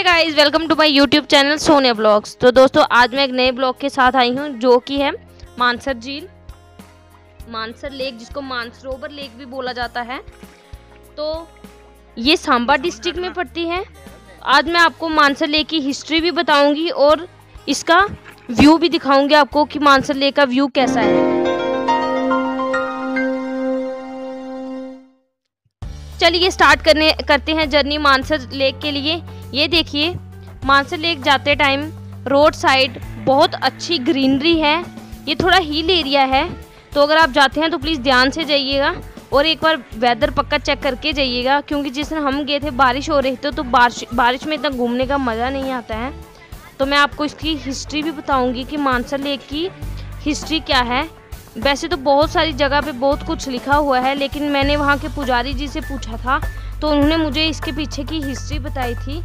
Guys, welcome to my YouTube channel Sonia blogs. तो दोस्तों, आज मैं एक नए ब्लॉग के साथ आई हूँ जो कि है मानसर झील, मानसर लेक, जिसको मानसरोवर लेक भी बोला जाता है। तो ये सांबा डिस्ट्रिक्ट में पड़ती है। आज मैं आपको मानसर लेक की हिस्ट्री भी बताऊंगी और इसका व्यू भी दिखाऊंगी आपको कि मानसर लेक का व्यू कैसा है। चलिए स्टार्ट करते हैं जर्नी मानसर लेक के लिए। ये देखिए, मानसर लेक जाते टाइम रोड साइड बहुत अच्छी ग्रीनरी है। ये थोड़ा हिल एरिया है, तो अगर आप जाते हैं तो प्लीज़ ध्यान से जाइएगा और एक बार वेदर पक्का चेक करके जाइएगा, क्योंकि जिस दिन हम गए थे बारिश हो रही थी, तो बारिश में इतना घूमने का मज़ा नहीं आता है। तो मैं आपको इसकी हिस्ट्री भी बताऊंगी कि मानसर लेक की हिस्ट्री क्या है। वैसे तो बहुत सारी जगह पे बहुत कुछ लिखा हुआ है, लेकिन मैंने वहाँ के पुजारी जी से पूछा था तो उन्होंने मुझे इसके पीछे की हिस्ट्री बताई थी।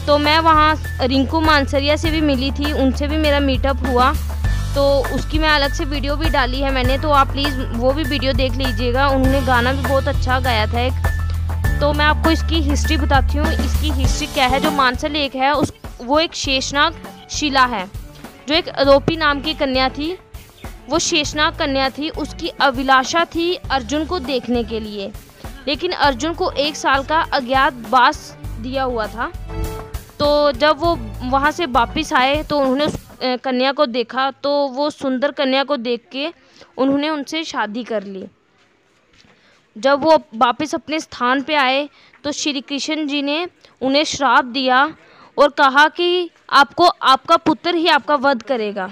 तो मैं वहाँ रिंकू मानसरिया से भी मिली थी, उनसे भी मेरा मीटअप हुआ, तो उसकी मैं अलग से वीडियो भी डाली है मैंने, तो आप प्लीज़ वो भी वीडियो देख लीजिएगा। उन्होंने गाना भी बहुत अच्छा गाया था एक। तो मैं आपको इसकी हिस्ट्री बताती हूँ। इसकी हिस्ट्री क्या है, जो मानसर लेक है वो एक शेषनाग शिला है। जो एक अदोपी नाम की कन्या थी, वो शेषनाग कन्या थी, उसकी अभिलाषा थी अर्जुन को देखने के लिए, लेकिन अर्जुन को 1 साल का अज्ञातवास दिया हुआ था। तो जब वो वहाँ से वापस आए तो उन्होंने उस कन्या को देखा, तो वो सुंदर कन्या को देख के उन्होंने उनसे शादी कर ली। जब वो वापस अपने स्थान पे आए तो श्री कृष्ण जी ने उन्हें श्राप दिया और कहा कि आपको आपका पुत्र ही आपका वध करेगा।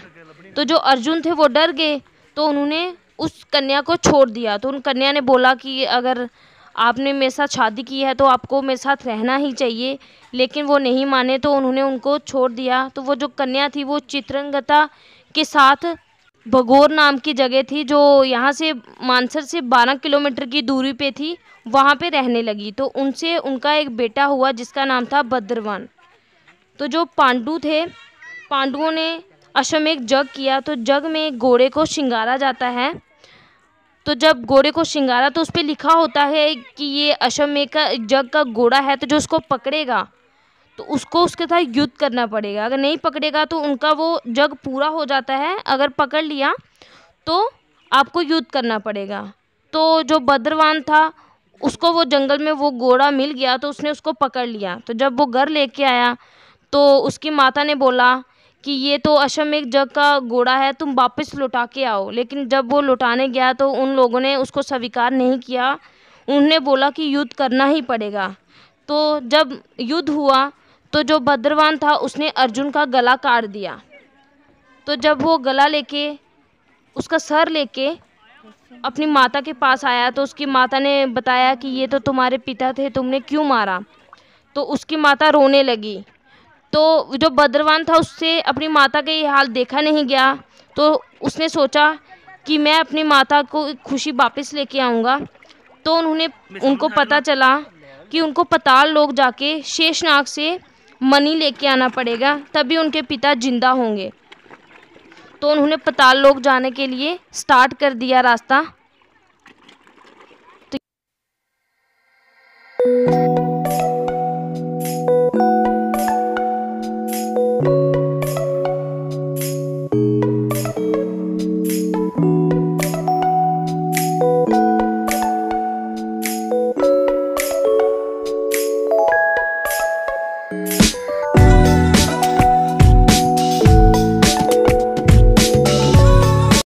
तो जो अर्जुन थे वो डर गए, तो उन्होंने उस कन्या को छोड़ दिया। तो उन कन्या ने बोला कि अगर आपने मेरे साथ शादी की है तो आपको मेरे साथ रहना ही चाहिए, लेकिन वो नहीं माने, तो उन्होंने उनको छोड़ दिया। तो वो जो कन्या थी वो चित्रंगता के साथ भगोर नाम की जगह थी, जो यहाँ से मानसर से 12 किलोमीटर की दूरी पे थी, वहाँ पे रहने लगी। तो उनसे उनका एक बेटा हुआ जिसका नाम था भद्रवान। तो जो पांडु थे, पांडुओं ने अश्वमेध जग किया। तो जग में घोड़े को श्रृंगारा जाता है। तो जब घोड़े को श्रृंगारा तो उस पर लिखा होता है कि ये अश्वमेध का जग का घोड़ा है, तो जो उसको पकड़ेगा तो उसको उसके साथ युद्ध करना पड़ेगा। अगर नहीं पकड़ेगा तो उनका वो जग पूरा हो जाता है, अगर पकड़ लिया तो आपको युद्ध करना पड़ेगा। तो जो भद्रवान था उसको वो जंगल में वो घोड़ा मिल गया, तो उसने उसको पकड़ लिया। तो जब वो घर लेके आया तो उसकी माता ने बोला कि ये तो अश्वमेध जग का घोड़ा है, तुम वापस लौटा के आओ। लेकिन जब वो लौटाने गया तो उन लोगों ने उसको स्वीकार नहीं किया। उन्होंने बोला कि युद्ध करना ही पड़ेगा। तो जब युद्ध हुआ तो जो भद्रवान था उसने अर्जुन का गला काट दिया। तो जब वो गला लेके, उसका सर लेके अपनी माता के पास आया, तो उसकी माता ने बताया कि ये तो तुम्हारे पिता थे, तुमने क्यों मारा। तो उसकी माता रोने लगी। तो जो भद्रवान था उससे अपनी माता का ये हाल देखा नहीं गया, तो उसने सोचा कि मैं अपनी माता को खुशी वापस लेके आऊँगा। तो उनको पता चला कि उनको पाताल लोक जाके शेषनाग से मणि लेके आना पड़ेगा, तभी उनके पिता जिंदा होंगे। तो उन्होंने पाताल लोक जाने के लिए स्टार्ट कर दिया रास्ता।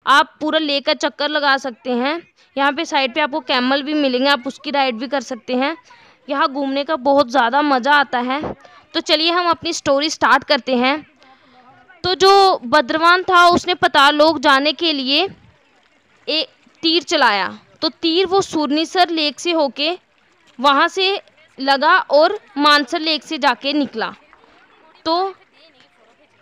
आप पूरा लेक का चक्कर लगा सकते हैं। यहाँ पे साइड पे आपको कैमल भी मिलेंगे, आप उसकी राइड भी कर सकते हैं। यहाँ घूमने का बहुत ज़्यादा मज़ा आता है। तो चलिए हम अपनी स्टोरी स्टार्ट करते हैं। तो जो भद्रवान था उसने पाताल लोक जाने के लिए एक तीर चलाया। तो तीर वो सूरनीसर लेक से होके वहाँ से लगा और मानसर लेक से जाके निकला। तो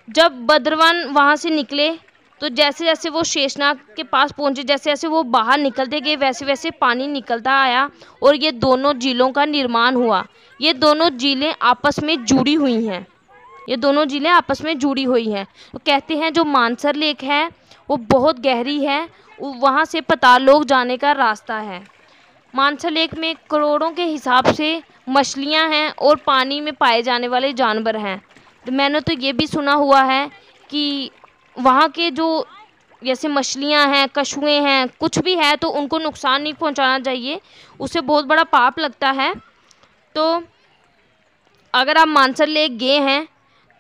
जब भद्रवान वहाँ से निकले तो जैसे जैसे वो शेषनाग के पास पहुंचे, जैसे जैसे वो बाहर निकलते गए, वैसे वैसे पानी निकलता आया और ये दोनों झीलों का निर्माण हुआ। ये दोनों झीलें आपस में जुड़ी हुई हैं। ये दोनों झीलें आपस में जुड़ी हुई हैं। तो कहते हैं जो मानसर लेक है वो बहुत गहरी है, वहाँ से पाताल लोक जाने का रास्ता है। मानसा लेक में करोड़ों के हिसाब से मछलियां हैं और पानी में पाए जाने वाले जानवर हैं। तो मैंने तो ये भी सुना हुआ है कि वहाँ के जो जैसे मछलियां हैं, कछुए हैं, कुछ भी है तो उनको नुकसान नहीं पहुंचाना चाहिए, उससे बहुत बड़ा पाप लगता है। तो अगर आप मानसर लेक गए हैं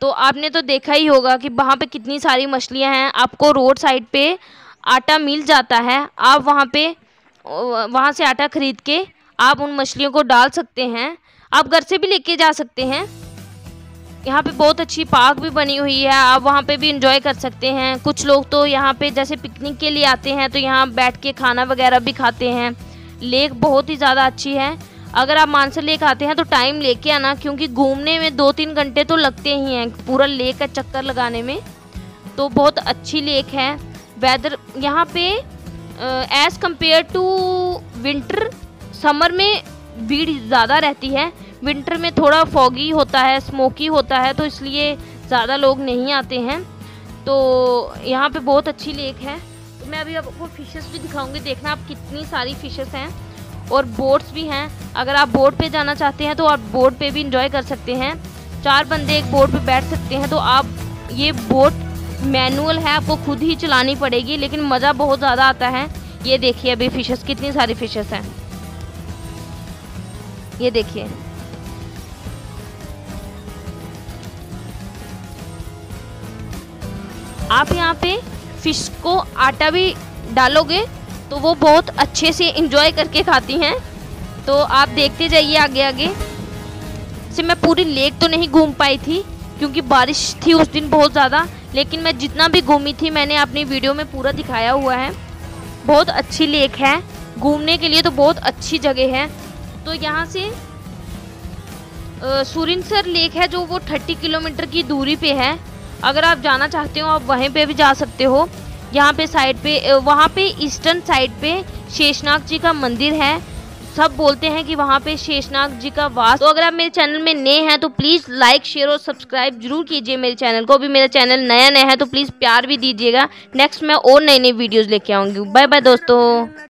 तो आपने तो देखा ही होगा कि वहाँ पे कितनी सारी मछलियाँ हैं। आपको रोड साइड पे आटा मिल जाता है, आप वहाँ से आटा ख़रीद के आप उन मछलियों को डाल सकते हैं। आप घर से भी लेके जा सकते हैं। यहाँ पे बहुत अच्छी पार्क भी बनी हुई है, आप वहाँ पे भी इंजॉय कर सकते हैं। कुछ लोग तो यहाँ पे जैसे पिकनिक के लिए आते हैं तो यहाँ बैठ के खाना वगैरह भी खाते हैं। लेक बहुत ही ज़्यादा अच्छी है। अगर आप मानसर लेक आते हैं तो टाइम लेके आना, क्योंकि घूमने में 2-3 घंटे तो लगते ही हैं पूरा लेक का चक्कर लगाने में। तो बहुत अच्छी लेक है। वेदर यहाँ पे as compared to winter, summer में भीड़ ज़्यादा रहती है, विंटर में थोड़ा फॉगी होता है, स्मोकी होता है, तो इसलिए ज़्यादा लोग नहीं आते हैं। तो यहाँ पे बहुत अच्छी लेक है। तो मैं अभी आपको फिशेस भी दिखाऊंगी, देखना आप कितनी सारी फिशेस हैं और बोट्स भी हैं। अगर आप बोट पे जाना चाहते हैं तो आप बोट पे भी इंजॉय कर सकते हैं। 4 बंदे एक बोट पे बैठ सकते हैं। तो आप ये बोट मैनुअल है, आपको खुद ही चलानी पड़ेगी, लेकिन मज़ा बहुत ज़्यादा आता है। ये देखिए अभी फिशेस, कितनी सारी फिशेस हैं, ये देखिए। आप यहाँ पे फिश को आटा भी डालोगे तो वो बहुत अच्छे से इंजॉय करके खाती हैं। तो आप देखते जाइए आगे आगे से। मैं पूरी लेक तो नहीं घूम पाई थी क्योंकि बारिश थी उस दिन बहुत ज़्यादा, लेकिन मैं जितना भी घूमी थी मैंने अपनी वीडियो में पूरा दिखाया हुआ है। बहुत अच्छी लेक है, घूमने के लिए तो बहुत अच्छी जगह है। तो यहाँ से सुरिनसर लेक है जो वो 30 किलोमीटर की दूरी पे है। अगर आप जाना चाहते हो आप वहीं पे भी जा सकते हो। यहाँ पे साइड पे, वहाँ पे ईस्टर्न साइड पे शेषनाग जी का मंदिर है। सब बोलते हैं कि वहाँ पे शेषनाग जी का वास। तो अगर आप मेरे चैनल में नए हैं तो प्लीज़ लाइक, शेयर और सब्सक्राइब जरूर कीजिए मेरे चैनल को। अभी मेरा चैनल नया है तो प्लीज़ प्यार भी दीजिएगा। नेक्स्ट मैं और नई नई वीडियोज़ लेके आऊँगी। बाय बाय दोस्तों।